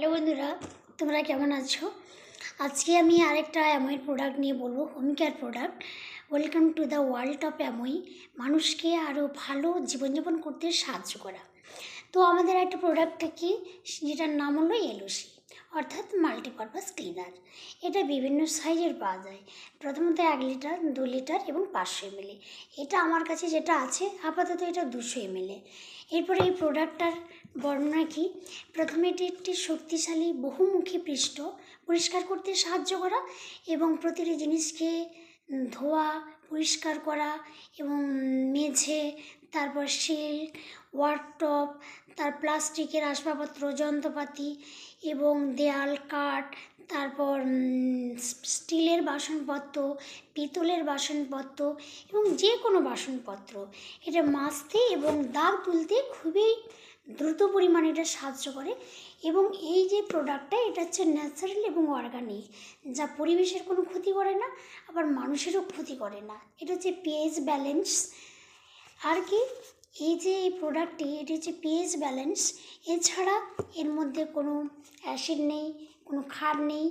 Hello বন্ধুরা, তোমরা কেমন আছো? আজকে আমি আরেকটা অ্যামোয়ের প্রোডাক্ট নিয়ে বলবো, home care product. Welcome to the world of অ্যামোই। মানুষকে আরও ভালো জীবনযাপন করতে সাহায্য করা। তো আমাদের একটা প্রোডাক্টটা কি, যেটার নাম হলো এলওসি, অর্থাৎ মাল্টিপারপাস ক্লিনার। এটা বিভিন্ন সাইজের পাওয়া যায়, প্রথমত 1 লিটার, 2 লিটার এবং 500 ml। এটা আমার কাছে যেটা আছে আপাতত এটা 200 ml। এরপরে এই প্রোডাক্টটার বর্ণনা কি, প্রথমে এটি একটি শক্তিশালী বহুমুখী পৃষ্ঠ পরিষ্কার করতে সাহায্য করা এবং প্রতিটি জিনিসকে ধোয়া, পরিষ্কার করা এবং মেঝে, তারপর সিল্ক, ওয়ার্কটপ, তার প্লাস্টিকের আসবাবপত্র, যন্ত্রপাতি এবং দেয়াল, কাঠ, তারপর স্টিলের বাসনপত্র, পিতলের বাসনপত্র এবং যে কোনো বাসনপত্র এটা মাজতে এবং দাগ তুলতে খুবই দ্রুত পরিমাণে এটা সাহায্য করে। এবং এই যে প্রোডাক্টটা, এটা হচ্ছে ন্যাচারাল এবং অর্গানিক, যা পরিবেশের কোনো ক্ষতি করে না, আবার মানুষেরও ক্ষতি করে না। এটা হচ্ছে পিএইচ ব্যালেন্স। আর কি, এই যে এই প্রোডাক্টটি, এটি হচ্ছে পিএইচ ব্যালেন্স। এছাড়া এর মধ্যে কোনো অ্যাসিড নেই, কোনো ক্ষার নেই,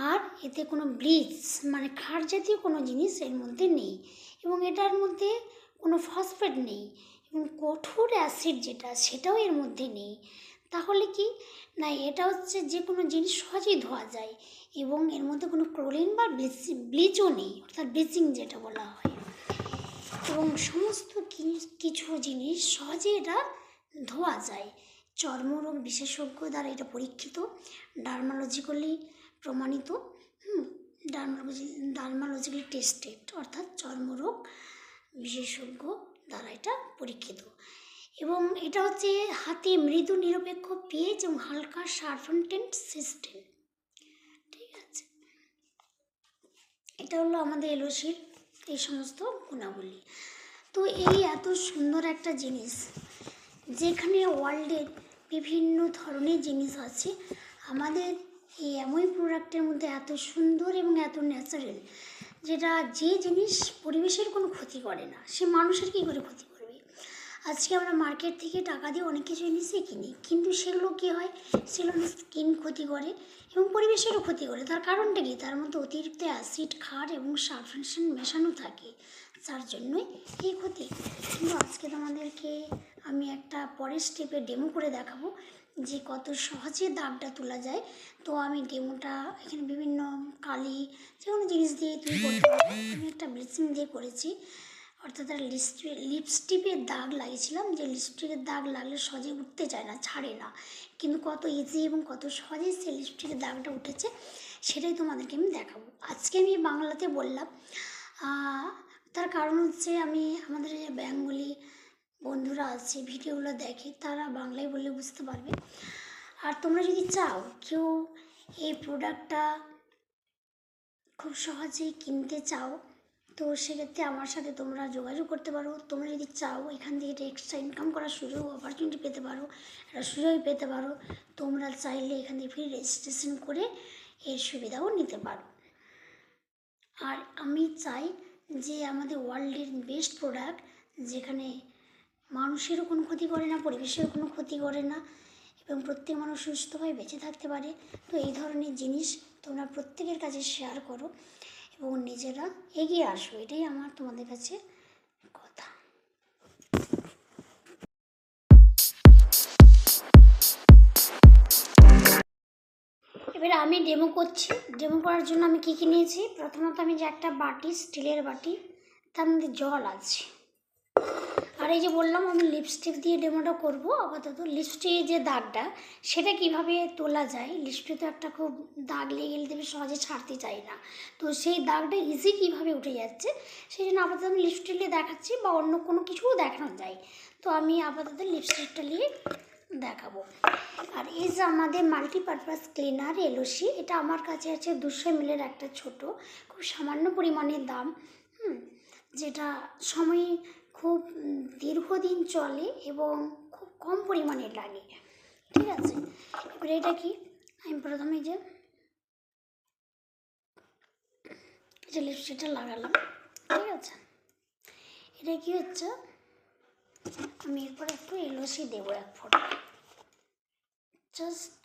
আর এতে কোনো ব্লিচ মানে ক্ষার জাতীয় কোনো জিনিস এর মধ্যে নেই, এবং এটার মধ্যে কোনো ফসফেট নেই, এবং কঠোর অ্যাসিড যেটা সেটাও এর মধ্যে নেই। তাহলে কি না, এটা হচ্ছে যে কোনো জিনিস সহজেই ধোয়া যায়, এবং এর মধ্যে কোনো ক্লোরিন বা ব্লিচও নেই, অর্থাৎ ব্লিচিং যেটা বলা হয়। এবং সমস্ত কিছু জিনিস সহজে এটা ধোয়া যায়। চর্মরোগ বিশেষজ্ঞ দ্বারা এটা পরীক্ষিত, ডার্মালজিক্যালি প্রমাণিত, ডার্মালজিক্যালি টেস্টেড, অর্থাৎ চর্মরোগ বিশেষজ্ঞ দ্বারা এটা পরীক্ষিত। এবং এটা হচ্ছে হাতে মৃদু নিরপেক্ষ পিএইচ এবং হালকা সার্ফেন্টেন্ট সিস্টেম। ঠিক আছে, এটা হলো আমাদের এলওসির এই সমস্ত গুণাবলী। তো এই এত সুন্দর একটা জিনিস, যেখানে ওয়ার্ল্ডের বিভিন্ন ধরনের জিনিস আছে, আমাদের এই অ্যামোই প্রোডাক্টের মধ্যে এত সুন্দর এবং এত ন্যাচারাল, যেটা যে জিনিস পরিবেশের কোনো ক্ষতি করে না, সে মানুষের কী করে ক্ষতি করবে? আজকে আমরা মার্কেট থেকে টাকা দিয়ে অনেক কিছু জিনিসই কিনি, কিন্তু সেগুলো কী হয়, সেগুলো স্কিন ক্ষতি করে এবং পরিবেশেরও ক্ষতি করে। তার কারণটা কি, তার মধ্যে অতিরিক্ত অ্যাসিড, ক্ষার এবং সালফেশন মেশানো থাকে, যার জন্যই এই ক্ষতি। কিন্তু আজকে তোমাদেরকে আমি একটা পরের স্টেপে ডেমো করে দেখাবো যে কত সহজে দাগটা তোলা যায়। তো আমি ডেমোটা এখানে বিভিন্ন কালি যে কোনো জিনিস দিয়ে তুমি করতে পারো। আমি একটা ব্লিচিং দিয়ে করেছি, অর্থাৎ লিপস্টিকের দাগ লাগিয়েছিলাম, যে লিপস্টিকের দাগ লাগলে সহজে উঠতে চায় না, ছাড়ে না, কিন্তু কত ইজি এবং কত সহজে সে লিপস্টিকের দাগটা উঠেছে সেটাই তোমাদেরকে আমি দেখাবো। আজকে আমি বাংলাতে বললাম, তার কারণ হচ্ছে আমি আমাদের যে বেঙ্গলি বন্ধুরা আছে ভিডিওগুলো দেখে, তারা বাংলায় বললে বুঝতে পারবে। আর তোমরা যদি চাও কেউ এই প্রোডাক্টটা খুব সহজেই কিনতে চাও, তো সেক্ষেত্রে আমার সাথে তোমরা যোগাযোগ করতে পারো। তোমরা যদি চাও এখান থেকে একটা এক্সট্রা ইনকাম করার সুযোগ, অপরচুনিটি পেতে পারো, একটা সুযোগ পেতে পারো, তোমরা চাইলে এখান থেকে ফ্রি রেজিস্ট্রেশন করে এর সুবিধাও নিতে পারো। আর আমি চাই যে আমাদের ওয়ার্ল্ডের বেস্ট প্রোডাক্ট, যেখানে মানুষেরও কোনো ক্ষতি করে না, পরিবেশেরও কোনো ক্ষতি করে না, এবং প্রত্যেক মানুষ সুস্থভাবে বেঁচে থাকতে পারে। তো এই ধরনের জিনিস তোমরা প্রত্যেকের কাছে শেয়ার করো এবং নিজেরা এগিয়ে আসো, এটাই আমার তোমাদের কাছে কথা। এবারে আমি ডেমো করছি। ডেমো করার জন্য আমি কী কী নিয়েছি, প্রথমত আমি যে একটা বাটি, স্টিলের বাটি, তার মধ্যে জল আছে। আর এই যে বললাম আমি লিপস্টিক দিয়ে ডেমোটা করবো। আপাতত লিপস্টিকের যে দাগটা, সেটা কিভাবে তোলা যায়, লিপস্টিক তো একটা খুব দাগ লেগে গেলে দেবে, সহজে ছাড়তে চাই না, তো সেই দাগটা ইজি কীভাবে উঠে যাচ্ছে সেই জন্য আপাতত আমি লিপস্টিক নিয়ে দেখাচ্ছি, বা অন্য কোনো কিছুও দেখানো যায়। তো আমি আপাতত লিপস্টিকটা নিয়ে দেখাবো। আর এই যে আমাদের মাল্টিপারপাস ক্লিনার এলওসি, এটা আমার কাছে আছে 200 ml একটা ছোট, খুব সামান্য পরিমাণের দাম, যেটা সময় খুব দীর্ঘদিন চলে এবং খুব কম পরিমাণে লাগে। ঠিক আছে, এবার এটা কি, আমি প্রথমে যে লিপস্টিকটা লাগালাম, ঠিক আছে, এটা কি হচ্ছে, আমি এরপর একটু এলওসি দেবো, এক ফোঁটা, জাস্ট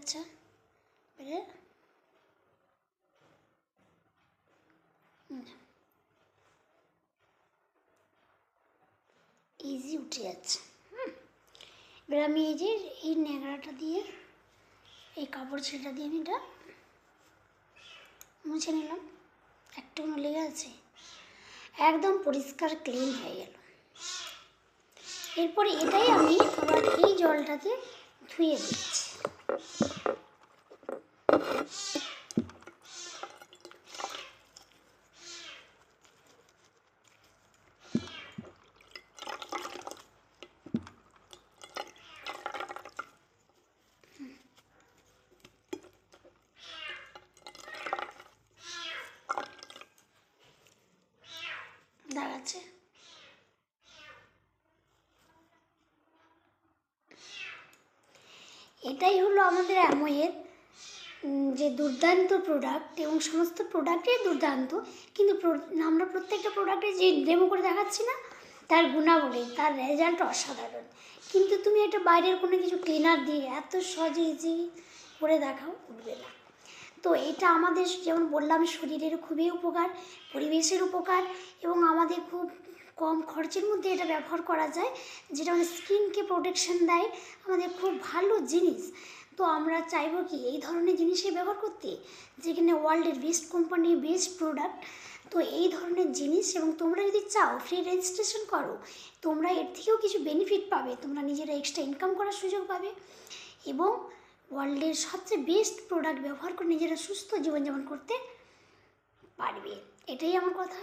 যাচ্ছে, এবারে ইজি উঠে যাচ্ছে। এবার আমি এই যে এই ন্যাকড়াটা দিয়ে, এই কাপড় ছেঁটা দিয়ে আমি এটা মুছে নিলাম, একটু লেগে আছে, একদম পরিষ্কার ক্লিন হয়ে গেল। এরপরে এটাই আমি আবার এই জলটাতে ধুয়ে দিচ্ছি। দেখাচ্ছে এটাই হলো আমাদের অ্যামওয়ের যে দুর্দান্ত প্রোডাক্ট, এবং সমস্ত প্রোডাক্টই দুর্দান্ত, কিন্তু আমরা প্রত্যেকটা প্রোডাক্টে যে ডেমো করে দেখাচ্ছি না, তার গুণাবলী, তার রেজাল্ট অসাধারণ। কিন্তু তুমি একটা বাইরের কোনো কিছু ক্লিনার দিয়ে এত সহজে ইজি করে দেখাও, উঠবে না। তো এটা আমাদের যেমন বললাম শরীরের খুবই উপকার, পরিবেশের উপকার, এবং আমাদের খুব কম খরচের মধ্যে এটা ব্যবহার করা যায়, যেটা আমাদের স্কিনকে প্রোটেকশন দেয়, আমাদের খুব ভালো জিনিস। তো আমরা চাইবো কি এই ধরনের জিনিসই ব্যবহার করতে, যেখানে ওয়ার্ল্ডের বেস্ট কোম্পানি, বেস্ট প্রোডাক্ট। তো এই ধরনের জিনিস, এবং তোমরা যদি চাও ফ্রি রেজিস্ট্রেশন করো, তোমরা এর থেকেও কিছু বেনিফিট পাবে, তোমরা নিজেরা এক্সট্রা ইনকাম করার সুযোগ পাবে, এবং ওয়ার্ল্ডের সবচেয়ে বেস্ট প্রোডাক্ট ব্যবহার করে নিজেরা সুস্থ জীবনযাপন করতে পারবে। এটাই আমার কথা।